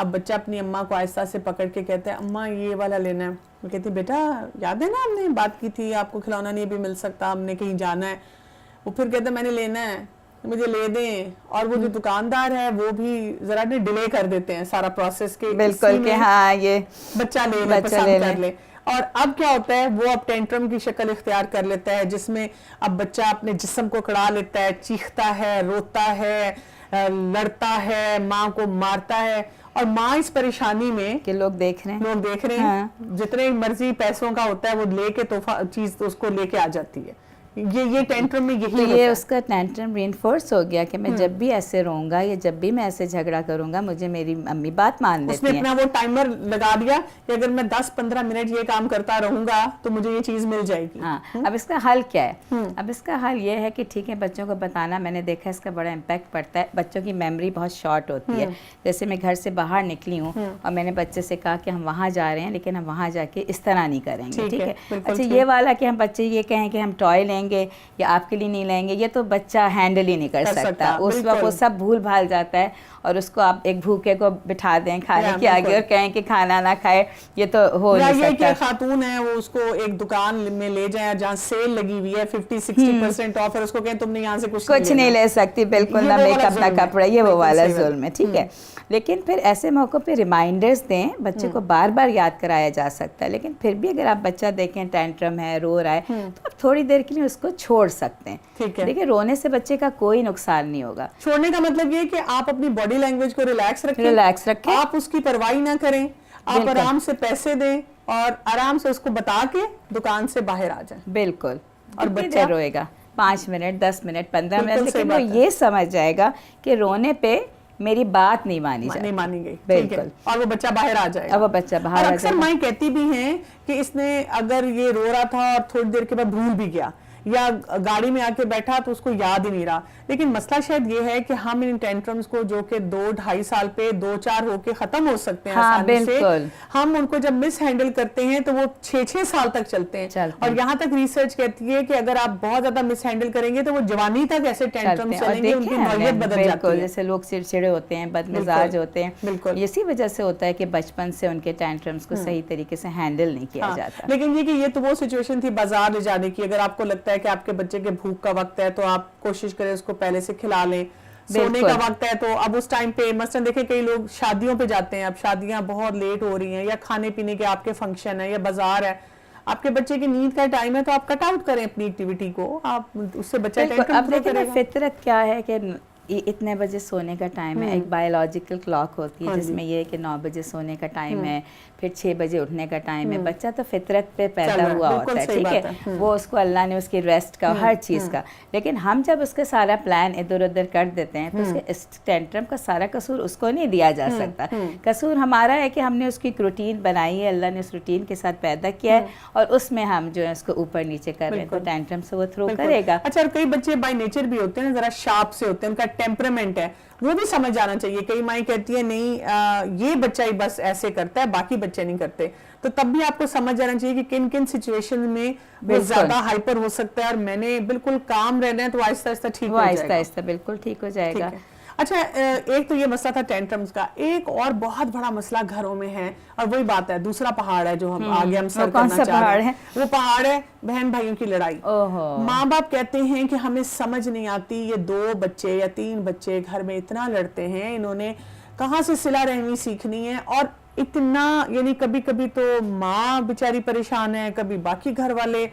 اب بچہ اپنی اماں کو آہستہ سے پکڑ کے کہتا ہے اماں یہ والا لینا ہے, میں کہتی بیٹا یاد ہے نا ہم نے بات کی تھی, آپ کو کھلونا نہیں بھی مل سکتا, ہم نے کہیں جانا ہے. وہ پھر کہتا ہے میں نے لینا ہے, مجھے لے دیں. اور وہ جو دکاندار ہے وہ بھی ذرا ڈیلے کر دیتے ہیں سارا پروسیس کے, بالکل کہ ہاں یہ بچہ لے لے, پسند کر لے. اور اب کیا ہوتا ہے, وہ اب ٹینٹرم کی شکل اختیار کر لیتا ہے جس میں اب بچہ اپنے جسم کو کڑا لیتا ہے, چیختا ہے, روتا ہے, لڑتا ہے, ماں کو مارتا ہے. اور ماں اس پریشانی میں کہ لوگ دیکھ رہے ہیں, جتنے مرضی پیسوں کا ہوتا ہے وہ لے کے تحفہ چیز اس کو لے کے آ جاتی ہے. یہ ٹینٹرم میں یہی ہوتا ہے. یہ اس کا ٹینٹرم رینفورس ہو گیا کہ میں جب بھی ایسے رہوں گا یا جب بھی میں ایسے جھگڑا کروں گا مجھے میری امی بات مان دیتی ہیں. اس نے اپنا وہ ٹائمر لگا دیا کہ اگر میں 10-15 منٹ یہ کام کرتا رہوں گا تو مجھے یہ چیز مل جائے گی. ہاں, اب اس کا حل کیا ہے؟ اب اس کا حل یہ ہے کہ ٹھیک ہے بچوں کو بتانا, میں نے دیکھا اس کا بڑا امپیکٹ پڑتا ہے. بچوں کی میموری بہت شارٹ ہوتی ہے. جیسے میں گھر سے باہر نکلی ہوں اور میں نے بچے سے کہا کہ ہم وہاں جا رہے ہیں لیکن ہم وہاں جا کے اس طرح نہیں کریں گے, ٹھیک ہے. اچھا یہ والا کہ ہم بچے یہ کہیں کہ ہم ٹوائے لیں گے یا آپ کے لیے نہیں لیں گے, یہ تو بچہ ہینڈل ہی نہیں کر سکتا. اس وقت وہ سب بھول بھال جاتا ہے. اور اس کو آپ ایک بھوکے کو بٹھا دیں کھانے کے آگے اور کہیں کہ کھانا نہ کھائے, یہ تو ہو نہیں سکتا. یہ خاتون ہے وہ اس کو ایک دکان میں لے جائیں جہاں سیل لگی ہوئی ہے 50-60% آف, اور اس کو کہیں تم نے یہاں سے کچھ نہیں لے سکتی, بالکل نہ میک اپ نہ کپڑا, یہ وہ والا ظلم ہے, ٹھیک ہے. لیکن پھر ایسے موقع پہ ریمائنڈرز دیں, بچے کو بار بار یاد کرایا جا سکتا ہے. لیکن پھر بھی اگر آپ بچہ دیکھیں ٹینٹرم ہے, رو رہا ہے, تو آپ تھوڑی دیر کے لیے اس کو چھوڑ سکتے ہیں. دیکھیں رونے سے بچے کا کوئی نقصان نہیں ہوگا. چھوڑنے کا مطلب یہ کہ آپ اپنی باڈی لینگویج کو ریلیکس رکھیں, آپ اس کی پرواہی نہ کریں, آپ آرام سے پیسے دیں اور آرام سے اس کو بتا کے دکان سے باہر آ جائیں. بالکل. اور بچہ روئے گا 5 منٹ 10 منٹ 15 منٹ, لیکن وہ یہ سمجھ جائے گا کہ رونے پہ میری بات نہیں مانی گئی, بالکل, اور وہ بچہ باہر آ جائے گا. وہ بچہ باہر آ جائے گا. اکثر مائیں کہتی بھی ہیں کہ اس نے اگر یہ رو رہا تھا اور تھوڑی دیر کے بعد بھول بھی گیا یا گاڑی میں آ کے بیٹھا تو اس کو یاد ہی نہیں رہا. لیکن مسئلہ شاید یہ ہے کہ ہم ان ٹینٹرمز کو جو کہ 2-2.5 سال پہ 2-4 ہو کے ختم ہو سکتے ہیں آسانی سے, ہم ان کو جب مس ہینڈل کرتے ہیں تو وہ 6 سال تک چلتے ہیں. اور یہاں تک ریسرچ کہتی ہے کہ اگر آپ بہت زیادہ مس ہینڈل کریں گے تو وہ جوانی تک ایسے ٹینٹرم چلیں گے, ان کی نوعیت بدل جاتی ہے. جیسے لوگ چڑچڑے ہوتے ہیں, بد مزاج ہوتے ہیں, اسی وجہ سے ہوتا ہے کہ بچپن سے ان کے ٹینٹرمز کو صحیح طریقے سے ہینڈل نہیں کیا جاتا. لیکن یہ کہ یہ تو وہ سچویشن تھی بازار لے جانے کی. اگر آپ کو لگتا ہے کہ آپ کے بچے کے بھوک کا وقت ہے تو آپ کوشش کریں اس کو پہلے سے کھلا لیں. سونے کا وقت ہے تو اب اس ٹائم پہ مثلا دیکھیں کئی لوگ شادیوں پہ جاتے ہیں, اب شادیاں بہت لیٹ ہو رہی ہیں یا کھانے پینے کے آپ کے فنکشن ہے یا بازار ہے, آپ کے بچے کی نیند کا ٹائم ہے تو آپ کٹ آؤٹ کریں اپنی ایکٹیویٹی کو, آپ اس سے بچہ اب دیکھیں فطرت کیا ہے کہ اتنے بجے سونے کا ٹائم ہے. ایک بایولوجیکل کلاک ہوتی ہے جس میں یہ کہ 9 بجے سونے کا ٹائم ہے, پھر 6 بجے اٹھنے کا ٹائم ہے. بچہ تو فطرت پہ پیدا ہوا ہوتا ہے, ٹھیک ہے, وہ اس کو اللہ نے اس کی ریسٹ کا ہر چیز کا. لیکن ہم جب اس کا سارا پلان ادھر ادھر کر دیتے ہیں تو اس ٹینٹرم کا سارا قصور اس کو نہیں دیا جا سکتا. قصور ہمارا ہے کہ ہم نے اس کی ایک روٹین بنائی ہے, اللہ نے اس روٹین کے ساتھ پیدا کیا ہے اور اس میں ہم جو ہے اس کو اوپر نیچے کر رہے ہیں, تو ٹینٹرم سے وہ تھرو کرے گا. اچھا, اور کئی بچے بائی نیچر بھی ہوتے ہیں ذرا شارپ سے ہوتے ہیں, ان کا ٹیمپرامنٹ ہے, وہ بھی سمجھ جانا چاہیے. کئی مائیں کہتی ہیں نہیں یہ بچہ ہی بس ایسے کرتا ہے, باقی بچے نہیں کرتے. تو تب بھی آپ کو سمجھ جانا چاہیے کہ کن سچویشن میں وہ زیادہ ہائپر ہو سکتا ہے اور میں نے بالکل کام رہنا ہے تو آہستہ آہستہ ٹھیک ہو جائے گا. آہستہ آہستہ بالکل ٹھیک ہو جائے گا. اچھا, ایک تو یہ مسئلہ تھا ٹینٹرمز کا. ایک اور بہت بڑا مسئلہ گھروں میں ہے, اور وہی بات ہے, دوسرا پہاڑ ہے جو ہم آگے ہم سر کرنا چاہ رہے ہیں. وہ پہاڑ ہے بہن بھائیوں کی لڑائی. ماں باپ کہتے ہیں کہ ہمیں سمجھ نہیں آتی, یہ 2 بچے یا 3 بچے گھر میں اتنا لڑتے ہیں, انہوں نے کہاں سے صلہ رحمی سیکھنی ہے, اور اتنا یعنی کبھی کبھی تو ماں بیچاری پریشان ہے, کبھی باقی گھر والے,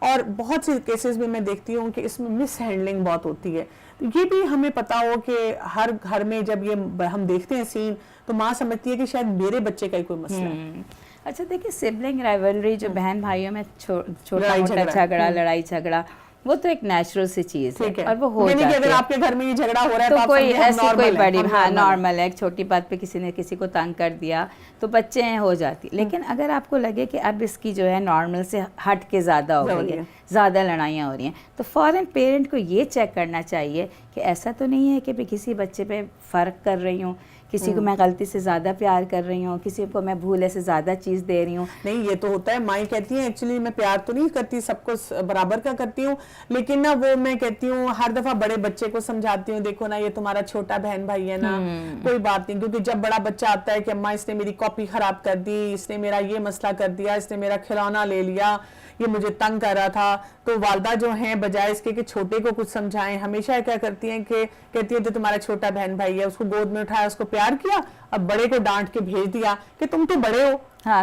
اور بہت سے کیسز میں دیکھتی ہوں کہ اس میں مس ہینڈلنگ بہت ہوتی ہے. یہ بھی ہمیں پتا ہو کہ ہر گھر میں جب یہ ہم دیکھتے ہیں سین تو ماں سمجھتی ہے کہ شاید میرے بچے کا ہی کوئی مسئلہ ہے. اچھا دیکھیے, سبلنگ رائیولری جو بہن بھائیوں میں چھوٹا موٹا جھگڑا, لڑائی جھگڑا, وہ تو ایک نیچرل سی چیز ہے اور وہ ہو جاتی ہے. اگر آپ کے گھر میں یہ جھگڑا ہو رہا ہے تو کوئی ایسی کوئی بڑی نارمل ہے, ایک چھوٹی بات پہ کسی نے کسی کو تنگ کر دیا تو بچے ہیں ہو جاتی. لیکن اگر آپ کو لگے کہ اب اس کی جو ہے نارمل سے ہٹ کے زیادہ ہو گئی ہے, زیادہ لڑائیاں ہو رہی ہیں, تو فوراً پیرنٹ کو یہ چیک کرنا چاہیے کہ ایسا تو نہیں ہے کہ میں کسی بچے پہ فرق کر رہی ہوں کسی کو میں غلطی سے زیادہ پیار کر رہی ہوں, کسی کو میں بھولے سے زیادہ چیز دے رہی ہوں. نہیں یہ تو ہوتا ہے, مائیں کہتی ہیں ایکچولی میں پیار تو نہیں کرتی, سب کو برابر کا کرتی ہوں, لیکن نا وہ میں کہتی ہوں ہر دفعہ بڑے بچے کو سمجھاتی ہوں, دیکھو نا یہ تمہارا چھوٹا بہن بھائی ہے نا, کوئی بات نہیں, کیونکہ جب بڑا بچہ آتا ہے کہ اماں اس نے میری کاپی خراب کر دی, اس نے میرا یہ مسئلہ کر دیا, اس نے میرا کھلونا لے لیا, یہ مجھے تنگ کر رہا تھا, تو والدہ جو ہیں بجائے اس کے کہ چھوٹے کو کچھ سمجھائیں, ہمیشہ کیا کرتی ہیں کہ کہتی ہیں کہ تمہارا چھوٹا بہن بھائی ہے, اس کو گود میں اٹھایا, اس کو پیار کیا, اب بڑے کو ڈانٹ کے بھیج دیا کہ تم تو بڑے ہو,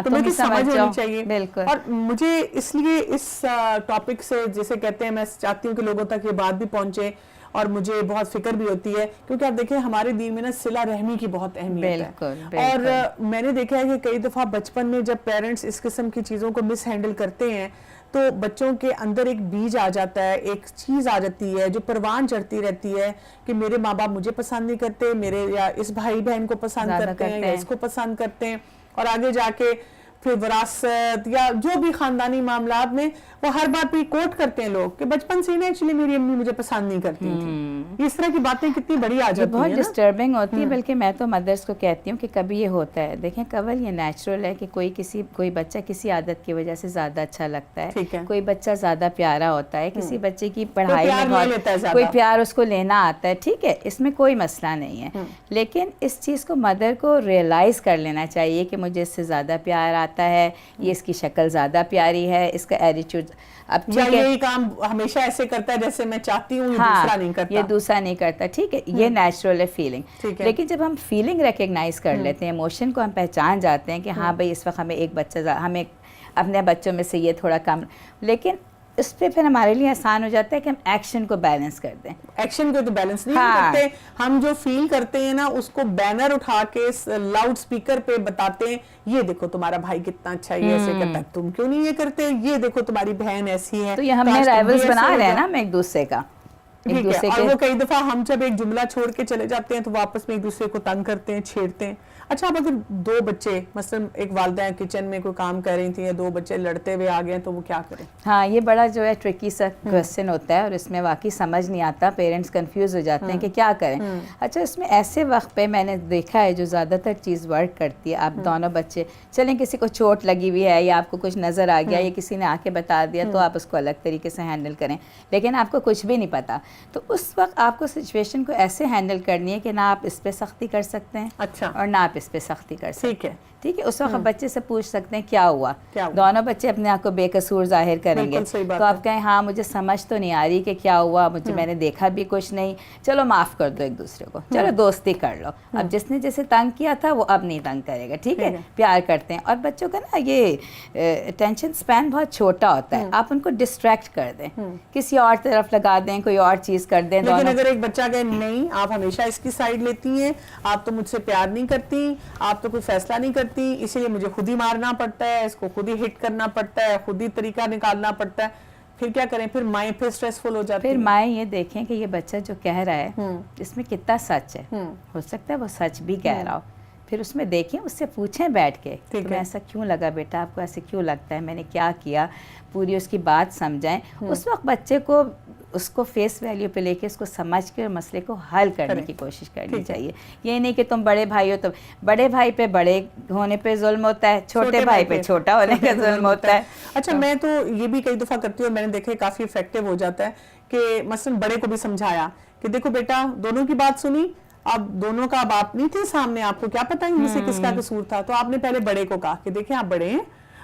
تمہیں تو سمجھ ہونی چاہیے. اور مجھے اس لیے اس ٹاپک سے جسے کہتے ہیں میں چاہتی ہوں کہ لوگوں تک یہ بات بھی پہنچے, اور مجھے بہت فکر بھی ہوتی ہے, کیونکہ آپ دیکھیں ہمارے دین میں نا صلہ رحمی کی بہت اہمیت ہے. اور میں نے دیکھا ہے کہ کئی دفعہ بچپن میں جب پیرنٹس اس قسم کی چیزوں کو مس ہینڈل کرتے ہیں تو بچوں کے اندر ایک بیج آ جاتا ہے, ایک چیز آ جاتی ہے جو پروان چڑھتی رہتی ہے کہ میرے ماں باپ مجھے پسند نہیں کرتے, میرے یا اس بھائی بہن کو پسند کرتے ہیں, یا اس کو پسند کرتے ہیں, اور آگے جا کے پھر وراثت یا جو بھی خاندانی معاملات میں وہ ہر بات پہ کوٹ کرتے ہیں لوگ کہ بچپن سے ہی نا ایکچولی میری امی مجھے پسند نہیں کرتی تھی. اس طرح کی باتیں کتنی بڑی آ جاتی ہیں, بہت ڈسٹربنگ ہوتی ہے. بلکہ میں تو مدرس کو کہتی ہوں کہ کبھی یہ ہوتا ہے, دیکھیں کنول یہ نیچرل ہے کہ کوئی بچہ کسی عادت کی وجہ سے زیادہ اچھا لگتا ہے, کوئی بچہ زیادہ پیارا ہوتا ہے, کسی بچے کی پڑھائی میں کوئی پیار اس کو لینا آتا ہے, ٹھیک ہے, اس میں کوئی مسئلہ نہیں ہے. لیکن اس چیز کو مدر کو ریئلائز کر لینا چاہیے کہ مجھے اس سے زیادہ پیار آتا ہے, یہ اس کی شکل زیادہ پیاری ہے, اس کا ایٹیٹیوڈ اب یہی کام ہمیشہ ایسے کرتا ہے جیسے میں چاہتی ہوں, دوسرا نہیں کرتا, یہ دوسرا نہیں کرتا, ٹھیک ہے, یہ نیچرل ہے فیلنگ. لیکن جب ہم فیلنگ ریکگنائز کر لیتے ہیں, ایموشن کو ہم پہچان جاتے ہیں کہ ہاں بھائی اس وقت ہمیں ایک بچہ, ہمیں اپنے بچوں میں سے یہ تھوڑا کم, لیکن اس پہ پھر ہمارے لیے آسان ہو جاتا ہے کہ ہم ایکشن کو بیلنس کر دیں. ایکشن کو تو بیلنس نہیں کرتے, ہم جو فیل کرتے ہیں نا اس کو بینر اٹھا کے لاؤڈ سپیکر پہ بتاتے ہیں, یہ دیکھو تمہارا بھائی کتنا اچھا ہے, یہ ایسے کرتا ہے, تم کیوں نہیں یہ کرتے, یہ دیکھو تمہاری بہن ایسی ہے. تو یہ ہم نے رائیولز بنا رہے ہیں نا ہم ایک دوسرے کا. اور وہ کئی دفعہ ہم جب ایک جملہ چھوڑ کے چلے جاتے ہیں تو واپس میں ایک دوسرے کو تنگ کرتے ہیں, چھیڑتے ہیں. اچھا اب اگر دو بچے مثلا ایک والدہ کچن میں کوئی کام کر رہی تھی, یا دو بچے لڑتے ہوئے آ گئے تو وہ کیا کریں؟ ہاں یہ بڑا جو ہے ٹرکی سا کوسچن ہوتا ہے, اور اس میں واقعی سمجھ نہیں آتا, پیرنٹس کنفیوز ہو جاتے ہیں کہ کیا کریں. اچھا اس میں ایسے وقت پہ میں نے دیکھا ہے جو زیادہ تر چیز ورک کرتی ہے, آپ دونوں بچے چلیں کسی کو چوٹ لگی ہوئی ہے یا آپ کو کچھ نظر آ گیا یا کسی نے آ کے بتا دیا تو آپ اس کو الگ طریقے سے ہینڈل کریں, لیکن آپ کو کچھ بھی نہیں پتا تو اس وقت آپ کو سچویشن کو ایسے ہینڈل کرنی ہے کہ نہ آپ اس پہ سختی کر سکتے ہیں, اچھا, اور نہ آپ اس پہ سختی کر سکتے ہیں. ٹھیک ہے, اس وقت بچے سے پوچھ سکتے ہیں کیا ہوا, دونوں بچے اپنے آپ کو بے قصور ظاہر کریں گے, تو آپ کہیں ہاں مجھے سمجھ تو نہیں آ رہی کہ کیا ہوا, مجھے میں نے دیکھا بھی کچھ نہیں, چلو معاف کر دو ایک دوسرے کو, چلو دوستی کر لو. اب جس نے جیسے تنگ کیا تھا وہ اب نہیں تنگ کرے گا, ٹھیک ہے, پیار کرتے ہیں. اور بچوں کا نا یہ اٹینشن سپین بہت چھوٹا ہوتا ہے, آپ ان کو ڈسٹریکٹ کر دیں, کسی اور طرف لگا دیں, کوئی اور چیز کر دیں. لیکن اگر ایک بچہ کہے نہیں آپ ہمیشہ اس کی سائڈ لیتی ہیں, آپ تو مجھ سے پیار نہیں کرتی, آپ تو کوئی فیصلہ نہیں کرتی, اسی لیے مجھے خود ہی مارنا پڑتا ہے, اس کو خود ہی ہٹ کرنا پڑتا ہے, خود ہی طریقہ نکالنا پڑتا ہے, پھر کیا کریں؟ پھر مائیں پھر سٹریسفل ہو جاتی ہیں. پھر مائیں یہ دیکھیں کہ یہ بچہ جو کہہ رہا ہے اس میں کتنا سچ ہے, ہو سکتا ہے وہ سچ بھی کہہ رہا ہو, پھر اس میں دیکھیں, اس سے پوچھیں بیٹھ کے تمہیں ایسا کیوں لگا بیٹا, آپ کو ایسے کیوں لگتا ہے, میں نے کیا کیا, پوری اس کی بات سمجھائیں. اس وقت بچے کو اس کو فیس ویلیو پہ لے کے اس کو سمجھ کے مسئلے کو حل کرنے کی کوشش کرنی چاہیے. یہ نہیں کہ تم بڑے بھائی ہو تو بڑے بھائی پہ بڑے ہونے پہ ظلم ہوتا ہے, چھوٹے بھائی پہ چھوٹا ہونے کا ظلم ہوتا ہے. اچھا میں تو یہ بھی کئی دفعہ کرتی ہوں, اور میں نے دیکھا کافی افیکٹو ہو جاتا ہے کہ مثلا بڑے کو بھی سمجھایا کہ دیکھو بیٹا دونوں کی بات سنی, اب دونوں کا اب آپ نہیں تھے سامنے, آپ کو کیا پتا ان سے کس کا قصور تھا, تو آپ نے پہلے بڑے کو کہا کہ دیکھیں آپ بڑے ہیں,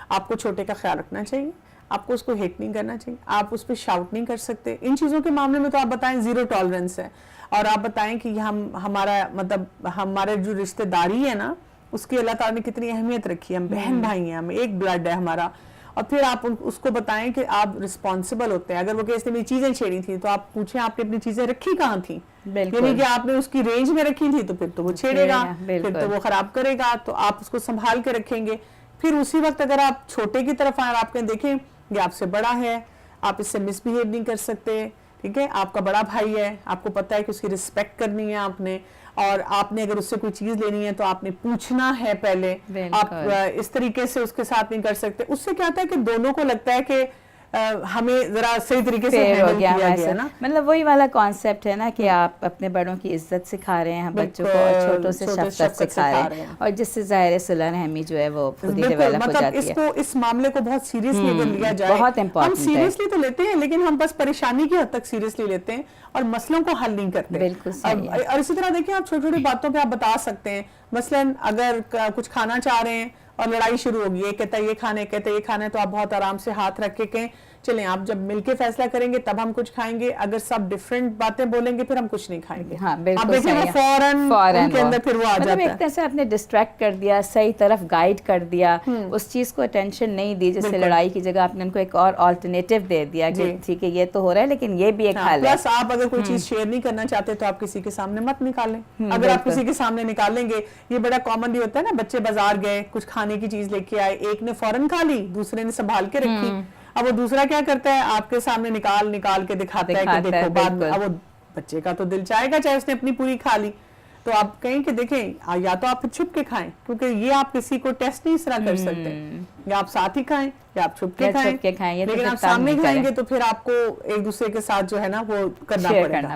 آپ کو چھوٹے کا خیال رکھنا چاہیے, آپ کو اس کو ہٹ نہیں کرنا چاہیے, آپ اس پہ شاؤٹ نہیں کر سکتے. ان چیزوں کے معاملے میں تو آپ بتائیں زیرو ٹالرنس ہے, اور آپ بتائیں کہ ہمارا مطلب ہمارے جو رشتہ داری ہے نا اس کی اللہ تعالیٰ نے کتنی اہمیت رکھی ہے, ہم بہن بھائی ہیں, ہم ایک بلڈ ہے ہمارا. اور پھر آپ اس کو بتائیں کہ آپ رسپانسبل ہوتے ہیں. اگر وہ کہتے ہیں میری چیزیں چھیڑی تھی تو آپ پوچھیں آپ نے اپنی چیزیں رکھی کہاں تھیں, یعنی کہ آپ نے اس کی رینج میں رکھی تھی تو پھر تو وہ چھیڑے گا, پھر تو وہ خراب کرے گا, تو آپ اس کو سنبھال کے رکھیں گے. پھر اسی وقت اگر آپ چھوٹے کی طرف آئیں, آپ کہیں دیکھیں یہ آپ سے بڑا ہے, آپ اس سے مس بہیو نہیں کر سکتے, ٹھیک ہے, آپ کا بڑا بھائی ہے, آپ کو پتہ ہے کہ اس کی رسپیکٹ کرنی ہے آپ نے, اور آپ نے اگر اس سے کوئی چیز لینی ہے تو آپ نے پوچھنا ہے پہلے, آپ اس طریقے سے اس کے ساتھ نہیں کر سکتے. اس سے کیا ہوتا ہے کہ دونوں کو لگتا ہے کہ ہمیں ذرا صحیح طریقے سے ہینڈل کیا گیا نا. مطلب وہی والا کانسیپٹ ہے نا کہ آپ اپنے بڑوں کی عزت سکھا رہے ہیں بچوں کو اور چھوٹوں سے شفقت سکھا رہے ہیں, اور جس سے ظاہر صلہ رحمی جو ہے وہ خود ہی ڈیولپ ہو جاتی ہے. مطلب اس معاملے کو بہت سیریسلی اگر لیا جائے, بہت امپورٹنٹ ہے. ہم سیریسلی تو لیتے ہیں لیکن ہم بس پریشانی کی حد تک سیریسلی لیتے ہیں اور مسئلوں کو حل نہیں کرتے. بالکل صحیح ہے. اور اسی طرح دیکھیں آپ چھوٹی چھوٹی باتوں پہ آپ بتا سکتے ہیں, مثلاً اگر کچھ کھانا چاہ رہے ہیں اور لڑائی شروع ہوگی, یہ کہتا ہے یہ کھانا ہے, کہتا ہے یہ کھانا ہے, تو آپ بہت آرام سے ہاتھ رکھ کے کہیں چلیں آپ جب مل کے فیصلہ کریں گے تب ہم کچھ کھائیں گے, اگر سب ڈیفرنٹ باتیں بولیں گے پھر ہم کچھ نہیں کھائیں گے. ہاں بالکل صحیح ہے. فوراً ان کے اندر پھر وہ آ جاتا ہے. ایک طرح سے آپ نے ڈسٹریکٹ کر دیا, صحیح طرف گائیڈ کر دیا, اس چیز کو اٹینشن نہیں دی, جس سے لڑائی کی جگہ آپ نے ان کو ایک اور آلٹرنیٹو دے دیا کہ ٹھیک ہے یہ تو ہو رہا ہے لیکن یہ بھی ایک حل ہے. پلس آپ اگر کوئی چیز شیئر نہیں کرنا چاہتے تو آپ کسی کے سامنے مت نکالیں. اگر آپ کسی کے سامنے نکالیں گے, یہ بڑا کامنلی ہوتا ہے نا, بچے بازار گئے کچھ کھانے کی چیز لے کے آئے, ایک نے فوراً کھا لی, دوسرے نے سنبھال کے رکھی, اب وہ دوسرا کیا کرتا ہے آپ کے سامنے نکال کے دکھاتا ہے کہ دیکھو بعد میں. اب وہ بچے کا تو دل چاہے گا چاہے اس نے اپنی پوری کھا لی, تو آپ کہیں کہ دیکھیں یا تو آپ چھپ کے کھائیں کیونکہ یہ آپ کسی کو ٹیسٹ نہیں اس طرح کر سکتے, یا آپ ساتھ ہی کھائیں یا آپ چھپ کے کھائیں, لیکن آپ سامنے کھائیں گے تو پھر آپ کو ایک دوسرے کے ساتھ جو ہے نا وہ کرنا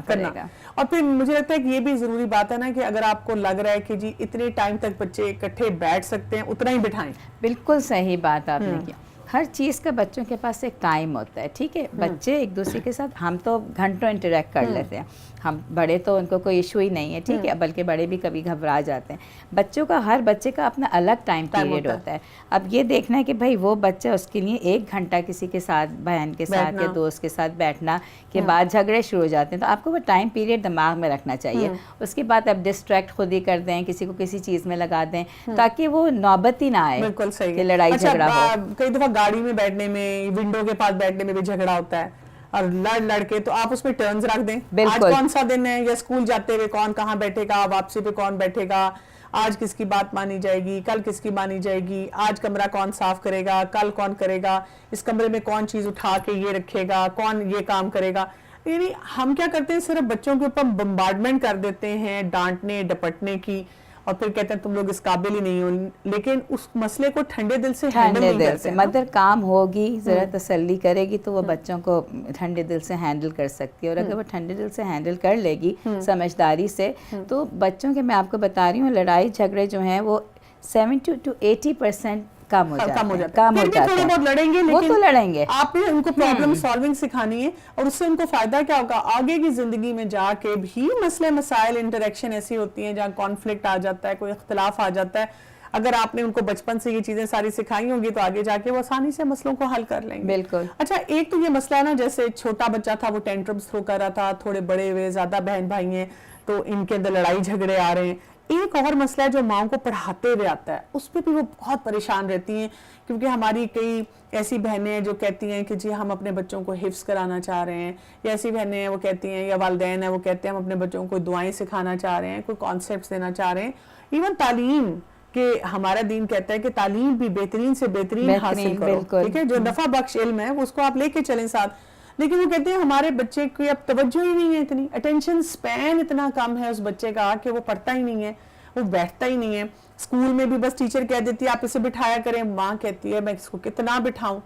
پڑے گا. اور پھر مجھے لگتا ہے کہ یہ بھی ضروری بات ہے نا کہ اگر آپ کو لگ رہا ہے کہ جی اتنے ٹائم تک بچے اکٹھے بیٹھ سکتے ہیں اتنا ہی بٹھائیں. بالکل صحیح بات آپ نے کی. ہر چیز کا بچوں کے پاس ایک ٹائم ہوتا ہے, ٹھیک ہے, بچے ایک دوسرے کے ساتھ ہم تو گھنٹوں انٹریکٹ کر لیتے ہیں, ہم بڑے تو ان کو کوئی ایشو ہی نہیں ہے, ٹھیک ہے, بلکہ بڑے بھی کبھی گھبرا جاتے ہیں. بچوں کا ہر بچے کا اپنا الگ ٹائم پیریڈ ہوتا ہے. اب یہ دیکھنا ہے کہ بھائی وہ بچہ اس کے لیے 1 گھنٹہ کسی کے ساتھ بہن کے ساتھ یا دوست کے ساتھ بیٹھنا کے بعد جھگڑے شروع ہو جاتے ہیں, تو آپ کو وہ ٹائم پیریڈ دماغ میں رکھنا چاہیے. اس کے بعد آپ ڈسٹریکٹ خود ہی کر دیں, کسی کو کسی چیز میں لگا دیں تاکہ وہ نوبت ہی نہ آئے. بالکل صحیح کہ لڑائی جھگڑا ہو. کئی دفعہ گاڑی میں بیٹھنے میں, ونڈو کے پاس بیٹھنے میں بھی جھگڑا ہوتا ہے اور لڑ کے, تو آپ اس میں ٹرنز رکھ دیں, آج کون سا دن ہے, یا اسکول جاتے ہوئے کون کہاں بیٹھے گا, واپسی پہ کون بیٹھے گا, آج کس کی بات مانی جائے گی, کل کس کی مانی جائے گی, آج کمرہ کون صاف کرے گا, کل کون کرے گا, اس کمرے میں کون چیز اٹھا کے یہ رکھے گا, کون یہ کام کرے گا. یعنی ہم کیا کرتے ہیں, صرف بچوں کے اوپر بمبارڈمنٹ کر دیتے ہیں ڈانٹنے ڈپٹنے کی, اور پھر کہتے ہیں تم لوگ اس قابل ہی نہیں ہو, لیکن اس مسئلے کو ٹھنڈے دل سے ہینڈل نہیں کرتے. مدر کام ہوگی, ذرا تسلی کرے گی تو وہ بچوں کو ٹھنڈے دل سے ہینڈل کر سکتی ہے, اور اگر وہ ٹھنڈے دل سے ہینڈل کر لے گی سمجھداری سے, تو بچوں کے, میں آپ کو بتا رہی ہوں, لڑائی جھگڑے جو ہیں وہ 70 to 80% کم ہو جاتے ہیں. تھوڑے بہت لڑیں گے وہ تو لڑیں گے, آپ نے ان کو پرابلم سالونگ سکھانی ہے, اور اس سے ان کو فائدہ کیا ہوگا, آگے کی زندگی میں جا کے بھی مسئلے مسائل انٹریکشن ایسی ہوتی ہیں جہاں کانفلکٹ آ جاتا ہے, کوئی اختلاف آ جاتا ہے, اگر آپ نے ان کو بچپن سے یہ چیزیں ساری سکھائی ہوں گی تو آگے جا کے وہ آسانی سے مسئلوں کو حل کر لیں گے. بالکل. اچھا, ایک تو یہ مسئلہ ہے نا, جیسے چھوٹا بچہ تھا وہ ٹینٹرمز تھرو کر رہا تھا, تھوڑے بڑے ہوئے, زیادہ بہن بھائی ہیں تو ان کے اندر لڑائی جھگڑے آ رہے ہیں. ایک اور مسئلہ ہے جو ماؤں کو پڑھاتے ہوئے آتا ہے, اس پہ بھی وہ بہت پریشان رہتی ہیں, کیونکہ ہماری کئی ایسی بہنیں ہیں جو کہتی ہیں کہ جی ہم اپنے بچوں کو حفظ کرانا چاہ رہے ہیں, یا ایسی بہنیں ہیں وہ کہتی ہیں, یا والدین ہیں وہ کہتے ہیں ہم اپنے بچوں کو دعائیں سکھانا چاہ رہے ہیں, کوئی کانسیپٹس دینا چاہ رہے ہیں, ایون تعلیم کہ ہمارا دین کہتا ہے کہ تعلیم بھی بہترین سے بہترین حاصل کرو, ٹھیک ہے, جو نفع بخش علم ہے اس کو آپ لے کے چلیں ساتھ. لیکن وہ کہتے ہیں ہمارے بچے کی اب توجہ ہی نہیں ہے, اتنی اٹینشن سپین اتنا کم ہے اس بچے کا کہ وہ پڑھتا ہی نہیں ہے, وہ بیٹھتا ہی نہیں ہے. اسکول میں بھی بس ٹیچر کہہ دیتی ہے آپ اسے بٹھایا کریں, ماں کہتی ہے میں اس کو کتنا بٹھاؤں,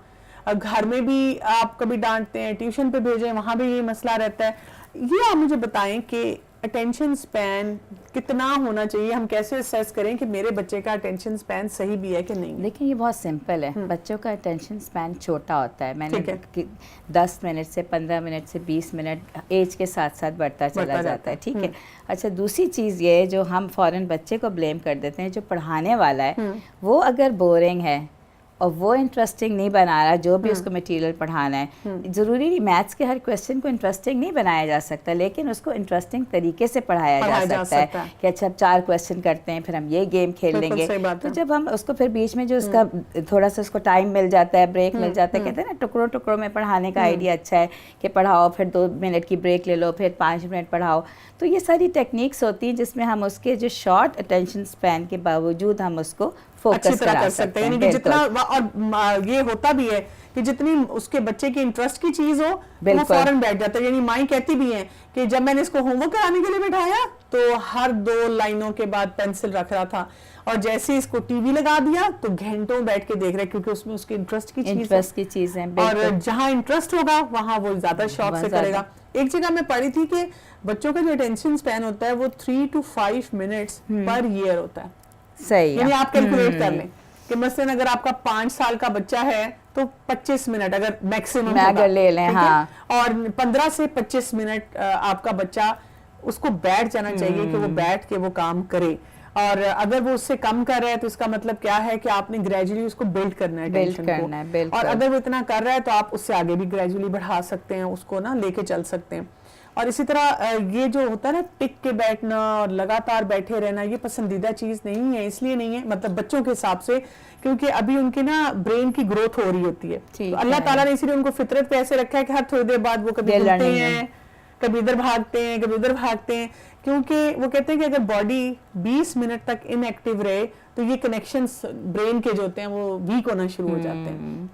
اور گھر میں بھی آپ کبھی ڈانٹتے ہیں, ٹیوشن پہ بھیجیں وہاں بھی یہ مسئلہ رہتا ہے. یہ آپ مجھے بتائیں کہ اٹینشن سپین کتنا ہونا چاہیے, ہم کیسے اسیس کریں کہ میرے بچے کا اٹینشن سپین صحیح بھی ہے کہ نہیں؟ دیکھیں یہ بہت سمپل ہے, بچوں کا اٹینشن سپین چھوٹا ہوتا ہے, میں نے 10 منٹ سے 15 منٹ سے 20 منٹ ایج کے ساتھ ساتھ بڑھتا چلا جاتا ہے, ٹھیک ہے. اچھا, دوسری چیز یہ جو ہم فوراً بچے کو بلیم کر دیتے ہیں, جو پڑھانے والا ہے وہ اگر بورنگ ہے اور وہ انٹرسٹنگ نہیں بنا رہا جو بھی اس کو مٹیریل پڑھانا ہے, ضروری نہیں میتھس کے ہر کویسچن کو انٹرسٹنگ نہیں بنایا جا سکتا, لیکن اس کو انٹرسٹنگ طریقے سے پڑھایا جا سکتا ہے کہ اچھا 4 کویسچن کرتے ہیں پھر ہم یہ گیم کھیل لیں گے. تو جب ہم اس کو پھر بیچ میں جو اس کا تھوڑا سا اس کو ٹائم مل جاتا ہے, بریک مل جاتا ہے, کہتے ہیں نا ٹکڑوں ٹکڑوں میں پڑھانے کا آئیڈیا اچھا ہے کہ پڑھاؤ پھر 2 منٹ کی بریک لے لو پھر 5 منٹ پڑھاؤ. تو یہ ساری ٹیکنیکس ہوتی ہیں جس میں ہم اس کے جو شارٹ اٹینشن سپین کے باوجود ہم اس کو فوکس کر سکتے ہیں. یعنی کہ جتنا, اور یہ ہوتا بھی ہے کہ جتنی اس کے بچے کی انٹرسٹ کی چیز ہو وہ فوراً بیٹھ جاتا ہے. یعنی مائیں کہتی بھی ہیں کہ جب میں نے اس کو ہوم ورک کرانے کے لیے بٹھایا تو ہر 2 لائنوں کے بعد پینسل رکھ رہا تھا, اور جیسے اس کو ٹی وی لگا دیا تو گھنٹوں بیٹھ کے دیکھ رہے کیونکہ اس میں اس کے انٹرسٹ کی چیز ہے اور جہاں انٹرسٹ ہوگا وہاں وہ زیادہ شوق سے کرے گا. ایک جگہ میں پڑھی تھی کہ بچوں کا جو اٹینشن سپین ہوتا ہے وہ 3 to 5 منٹس پر ایئر ہوتا ہے. صحیح, یعنی آپ کیلکولیٹ کر لیں کہ مثلاً اگر آپ کا 5 سال کا بچہ ہے تو 25 منٹ اگر میکسیمم اگر لے لیں, ہاں, اور 15 سے 25 منٹ آپ کا بچہ اس کو بیٹھ جانا چاہیے کہ وہ بیٹھ کے وہ کام کرے. اور اگر وہ اس سے کم کر رہا ہے تو اس کا مطلب کیا ہے کہ آپ نے گریجولی اس کو بلڈ کرنا ہے ٹینشن کو, اور اگر وہ اتنا کر رہا ہے تو آپ اس سے آگے بھی گریجولی بڑھا سکتے ہیں, اس کو نا لے کے چل سکتے ہیں. اور اسی طرح یہ جو ہوتا ہے نا ٹک کے بیٹھنا اور لگاتار بیٹھے رہنا, یہ پسندیدہ چیز نہیں ہے. اس لیے نہیں ہے, مطلب بچوں کے حساب سے, کیونکہ ابھی ان کے نا برین کی گروتھ ہو رہی ہوتی ہے. تو اللہ تعالیٰ نے اسی لیے ان کو فطرت پہ ایسے رکھا ہے کہ ہر تھوڑی دیر بعد وہ کبھی اٹھتے ہیں, کبھی ادھر بھاگتے ہیں, کبھی ادھر بھاگتے ہیں, کیونکہ وہ کہتے ہیں کہ اگر باڈی 20 منٹ تک ان ایکٹیو رہے تو یہ کنیکشنز برین کے جو ہوتے ہیں وہ ویک ہونا شروع ہو جاتے ہیں.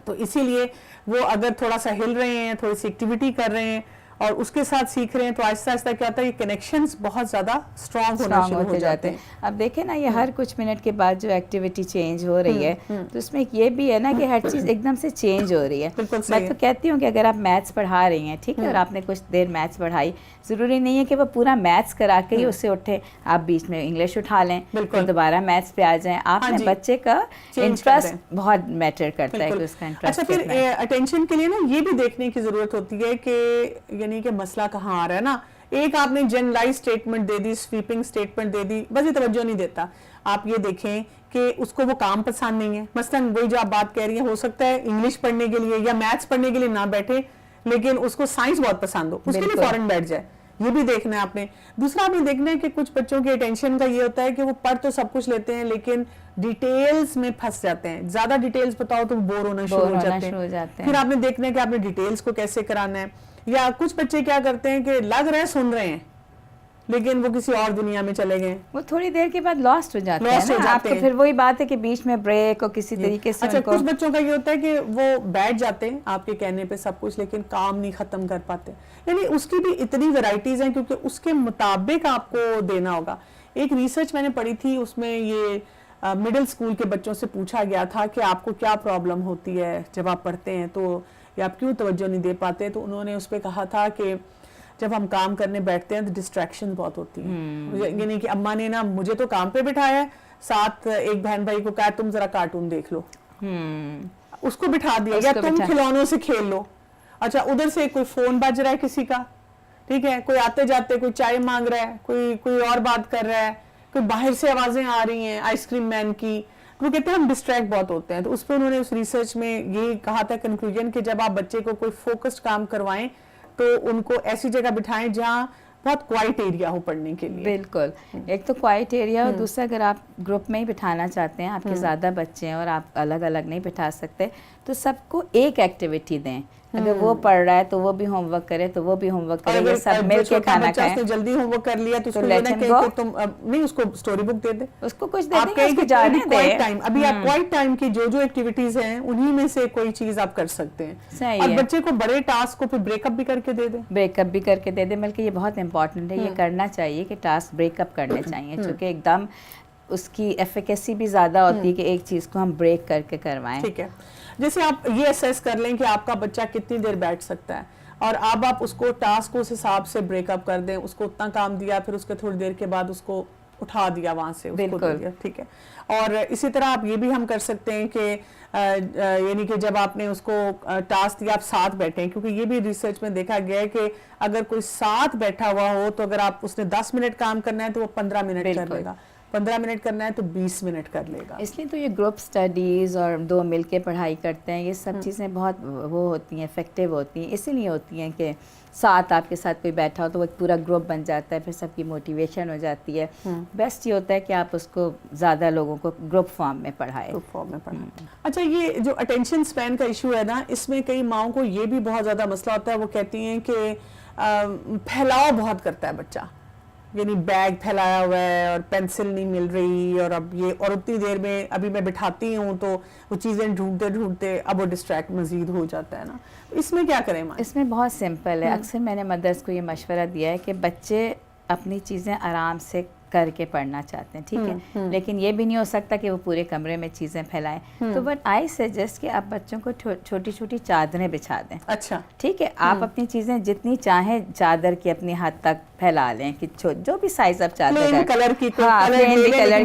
تو اسی لیے وہ اگر تھوڑا سا ہل رہے ہیں, تھوڑی سی ایکٹیویٹی کر رہے ہیں اور اس کے ساتھ سیکھ رہے ہیں تو آہستہ آہستہ کیا ہوتا ہے یہ کنیکشنز بہت زیادہ اسٹرانگ ہونا شروع ہو جاتے ہیں. اب دیکھیں نا یہ ہر کچھ منٹ کے بعد جو ایکٹیویٹی چینج ہو رہی ہے تو اس میں یہ بھی ہے نا کہ ہر چیز ایک دم سے چینج ہو رہی ہے. میں تو کہتی ہوں کہ اگر آپ میتھس پڑھا رہی ہیں, ٹھیک ہے, اور آپ نے کچھ دیر میتھس پڑھائی, ضروری نہیں ہے کہ وہ پورا میتھس کرا کے ہی اس سے اٹھے, آپ بیچ میں انگلش اٹھا لیں, پھر دوبارہ میتھس پہ آ جائیں. آپ نے بچے کا انٹرسٹ بہت میٹر کرتا ہے کہ اس کا انٹرسٹ. اچھا پھر اٹینشن کے لیے نا یہ بھی دیکھنے کی ضرورت ہوتی ہے کہ یعنی کہ مسئلہ کہاں آ رہا ہے نا. ایک آپ نے جنرلائز اسٹیٹمنٹ دے دی, سویپنگ اسٹیٹمنٹ دے دی, بس یہ توجہ نہیں دیتا. آپ یہ دیکھیں کہ اس کو وہ کام پسند نہیں ہے. مثلاً وہی جو آپ بات کہہ رہی ہیں, ہو سکتا ہے انگلش پڑھنے کے لیے یا میتھس پڑھنے کے لیے نہ بیٹھے, لیکن اس کو سائنس بہت پسند ہو, اس کے لیے فوراً بیٹھ جائے. یہ بھی دیکھنا ہے آپ نے. دوسرا آپ نے دیکھنا ہے کہ کچھ بچوں کے اٹینشن کا یہ ہوتا ہے کہ وہ پڑھ تو سب کچھ لیتے ہیں لیکن ڈیٹیلز میں پھنس جاتے ہیں. زیادہ ڈیٹیلز بتاؤ تو بور ہونا شروع ہو جاتے ہیں. پھر آپ نے دیکھنا ہے کہ آپ نے ڈیٹیلز کو کیسے کرانا ہے. یا کچھ بچے کیا کرتے ہیں کہ لگ رہے سن رہے ہیں لیکن وہ کسی اور دنیا میں چلے گئے, وہ تھوڑی دیر کے بعد لاسٹ ہو جاتے ہیں. آپ کو پھر وہی بات ہے کہ بیچ میں بریک اور کسی طریقے سے. اچھا کچھ بچوں کا یہ ہوتا ہے کہ وہ بیٹھ جاتے ہیں آپ کے کہنے پہ سب کچھ لیکن کام نہیں ختم کر پاتے. یعنی اس کی بھی اتنی ویرائٹیز ہیں کیونکہ اس کے مطابق آپ کو دینا ہوگا. ایک ریسرچ میں نے پڑھی تھی, اس میں یہ مڈل اسکول کے بچوں سے پوچھا گیا تھا کہ آپ کو کیا پرابلم ہوتی ہے جب آپ پڑھتے ہیں تو, یا آپ کیوں توجہ نہیں دے پاتے. تو انہوں نے اس پہ کہا تھا کہ جب ہم کام کرنے بیٹھتے ہیں تو ڈسٹریکشن بہت ہوتی ہیں. یعنی کہ اماں نے نا مجھے تو کام پہ بٹھایا ہے, ساتھ ایک بہن بھائی کو کہا تم ذرا کارٹون دیکھ لو, اس کو بٹھا دیا, یا تم کھلونوں سے کھیل لو. اچھا ادھر سے کوئی فون بج رہا ہے کسی کا, ٹھیک ہے, کوئی آتے جاتے کوئی چائے مانگ رہا ہے, کوئی اور بات کر رہا ہے, کوئی باہر سے آوازیں آ رہی ہیں آئس کریم مین کی. وہ کہتے ہیں ہم ڈسٹریکٹ بہت ہوتے ہیں. تو اس پہ انہوں نے اس ریسرچ میں یہ کہا تھا کنکلوژن کہ جب آپ بچے کو کوئی فوکسڈ کام کروائیں تو ان کو ایسی جگہ بٹھائیں جہاں بہت کوائٹ ایریا ہو پڑھنے کے لیے. بالکل, ایک تو کوائٹ ایریا, اور دوسرا اگر آپ گروپ میں ہی بٹھانا چاہتے ہیں, آپ کے زیادہ بچے ہیں اور آپ الگ الگ نہیں بٹھا سکتے, تو سب کو ایک ایکٹیویٹی دیں. اگر وہ پڑھ رہا ہے تو وہ بھی ہوم ورک کرے, تو وہ بھی ہوم ورک کرے, یہ سب مل کے کھانا کھائیں. اس نے جلدی ہوم ورک کر لیا تو اس کو یہ نہ کہ تم نہیں اس کو سٹوری بک دے دے, اس کو کچھ دے دیں, اس کو جانے دیں. ابھی آپ کوائٹ ٹائم کی جو ایکٹیویٹیز ہیں انہی میں سے کوئی چیز آپ کر سکتے ہیں. اور بچے کو بڑے ٹاسک کو پھر بریک اپ بھی کر کے دے دیں. بریک اپ بھی کر کے دے دیں, بلکہ یہ بہت امپورٹنٹ ہے, یہ کرنا چاہیے کہ ٹاسک بریک اپ کرنے چاہیے, چونکہ ایک دم اس کی ایفیکیسی بھی زیادہ ہوتی ہے کہ ایک چیز کو ہم بریک کر کے کروائیں. ٹھیک ہے, جیسے آپ یہ اسیس کر لیں کہ آپ کا بچہ کتنی دیر بیٹھ سکتا ہے, اور اب آپ اس کو ٹاسک کو اس حساب سے بریک اپ کر دیں. اس کو اتنا کام دیا, پھر اس کے تھوڑی دیر کے بعد اس کو اٹھا دیا وہاں سے, ٹھیک ہے. اور اسی طرح آپ یہ بھی ہم کر سکتے ہیں کہ یعنی کہ جب آپ نے اس کو ٹاسک دیا آپ ساتھ بیٹھیں, کیونکہ یہ بھی ریسرچ میں دیکھا گیا ہے کہ اگر کوئی ساتھ بیٹھا ہوا ہو تو اگر آپ اس نے 10 منٹ کام کرنا ہے تو وہ 15 منٹ کر لے گا, 15 منٹ کرنا ہے تو 20 منٹ کر لے گا. اس لیے تو یہ گروپ سٹڈیز اور دو مل کے پڑھائی کرتے ہیں, یہ سب چیزیں بہت وہ ہوتی ہیں, افیکٹو ہوتی ہیں. اسی لیے ہوتی ہیں کہ ساتھ آپ کے ساتھ کوئی بیٹھا ہو تو وہ ایک پورا گروپ بن جاتا ہے, پھر سب کی موٹیویشن ہو جاتی ہے. بیسٹ یہ ہوتا ہے کہ آپ اس کو زیادہ لوگوں کو گروپ فارم میں پڑھائیں. اچھا یہ جو اٹینشن سپین کا ایشو ہے نا, اس میں کئی ماؤں کو یہ بھی بہت زیادہ مسئلہ ہوتا ہے. وہ کہتی ہیں کہ پھیلاؤ بہت کرتا ہے بچہ, یعنی بیگ پھیلایا ہوا ہے اور پینسل نہیں مل رہی, اور اب یہ اور اتنی دیر میں ابھی میں بٹھاتی ہوں تو وہ چیزیں ڈھونڈتے اب وہ ڈسٹریکٹ مزید ہو جاتا ہے نا. اس میں کیا کریں؟ اس میں بہت سمپل ہے. اکثر میں نے مدرس کو یہ مشورہ دیا ہے کہ بچے اپنی چیزیں آرام سے کر کے پڑھنا چاہتے ہیں, ٹھیک ہے, لیکن یہ بھی نہیں ہو سکتا کہ وہ پورے کمرے میں چیزیں پھیلائیں. تو بٹ آئی سجیسٹ کہ آپ بچوں کو چھوٹی چھوٹی چادریں بچھا دیں. اچھا, ٹھیک ہے, آپ اپنی چیزیں جتنی چاہیں چادر کی اپنی حد تک پھیلا لیں, کہ جو بھی سائز آپ چادر پلین کلر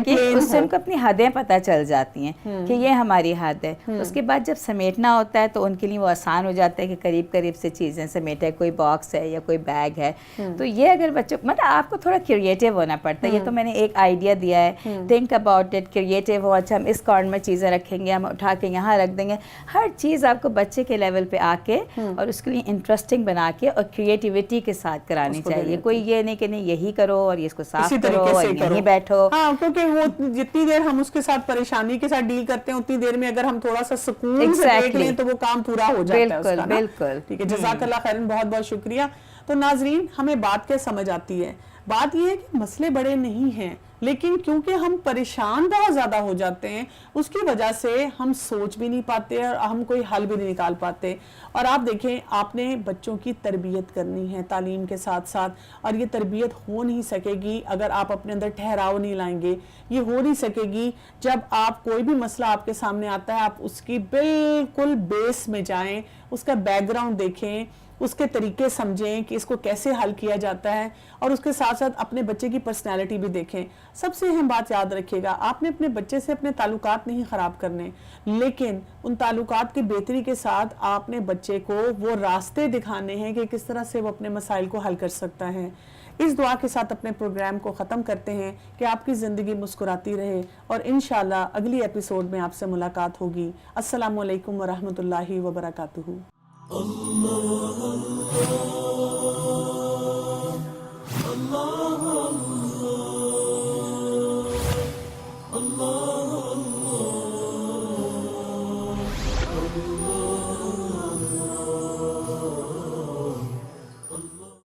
کی, اس سے ان کو اپنی حدیں پتہ چل جاتی ہیں کہ یہ ہماری حد ہے. اس کے بعد جب سمیٹنا ہوتا ہے تو ان کے لیے وہ آسان ہو جاتا ہے کہ قریب قریب سے چیزیں سمیٹے, کوئی باکس ہے یا کوئی بیگ ہے. تو یہ اگر بچوں, مطلب آپ کو تھوڑا کریٹیو ہونا پڑتا ہے. یہ تو میں نے ایک آئیڈیا دیا ہے, تھنک اباؤٹ اٹ, کریٹیو ہو. اچھا ہم اس کارنر میں چیزیں رکھیں گے, ہم اٹھا کے یہاں رکھ دیں گے. ہر چیز آپ کو بچے کے لیول پہ آ کے اور اس کے لیے انٹرسٹنگ بنا کے اور کریٹیوٹی کے ساتھ کرانی چاہیے. کوئی یہ نہیں کہ نہیں یہی کرو اور اس کو صاف کرو اور یہیں بیٹھو. ہاں, کیونکہ وہ جتنی دیر ہم اس کے ساتھ پریشانی کے ساتھ ڈیل کرتے ہیں اتنی دیر میں اگر ہم تھوڑا سا سکون سے دیکھ لیں تو وہ کام پورا ہو جاتا ہے اس کا. بالکل, ٹھیک ہے, جزاک اللہ خیرن, بہت بہت شکریہ. تو ناظرین, ہمیں بات کیا سمجھ آتی ہے؟ بات یہ ہے کہ مسئلے بڑے نہیں ہیں, لیکن کیونکہ ہم پریشان بہت زیادہ ہو جاتے ہیں اس کی وجہ سے ہم سوچ بھی نہیں پاتے اور ہم کوئی حل بھی نہیں نکال پاتے. اور آپ دیکھیں, آپ نے بچوں کی تربیت کرنی ہے تعلیم کے ساتھ ساتھ, اور یہ تربیت ہو نہیں سکے گی اگر آپ اپنے اندر ٹھہراؤ نہیں لائیں گے. یہ ہو نہیں سکے گی جب آپ کوئی بھی مسئلہ آپ کے سامنے آتا ہے آپ اس کی بالکل بیس میں جائیں, اس کا بیک گراؤنڈ دیکھیں, اس کے طریقے سمجھیں کہ اس کو کیسے حل کیا جاتا ہے, اور اس کے ساتھ ساتھ اپنے بچے کی پرسنالٹی بھی دیکھیں. سب سے اہم بات یاد رکھیے گا, آپ نے اپنے بچے سے اپنے تعلقات نہیں خراب کرنے, لیکن ان تعلقات کی بہتری کے ساتھ آپ نے بچے کو وہ راستے دکھانے ہیں کہ کس طرح سے وہ اپنے مسائل کو حل کر سکتا ہے. اس دعا کے ساتھ اپنے پروگرام کو ختم کرتے ہیں کہ آپ کی زندگی مسکراتی رہے, اور انشاءاللہ اگلی ایپیسوڈ میں آپ سے ملاقات ہوگی. السلام علیکم ورحمۃ اللہ وبرکاتہ. Allah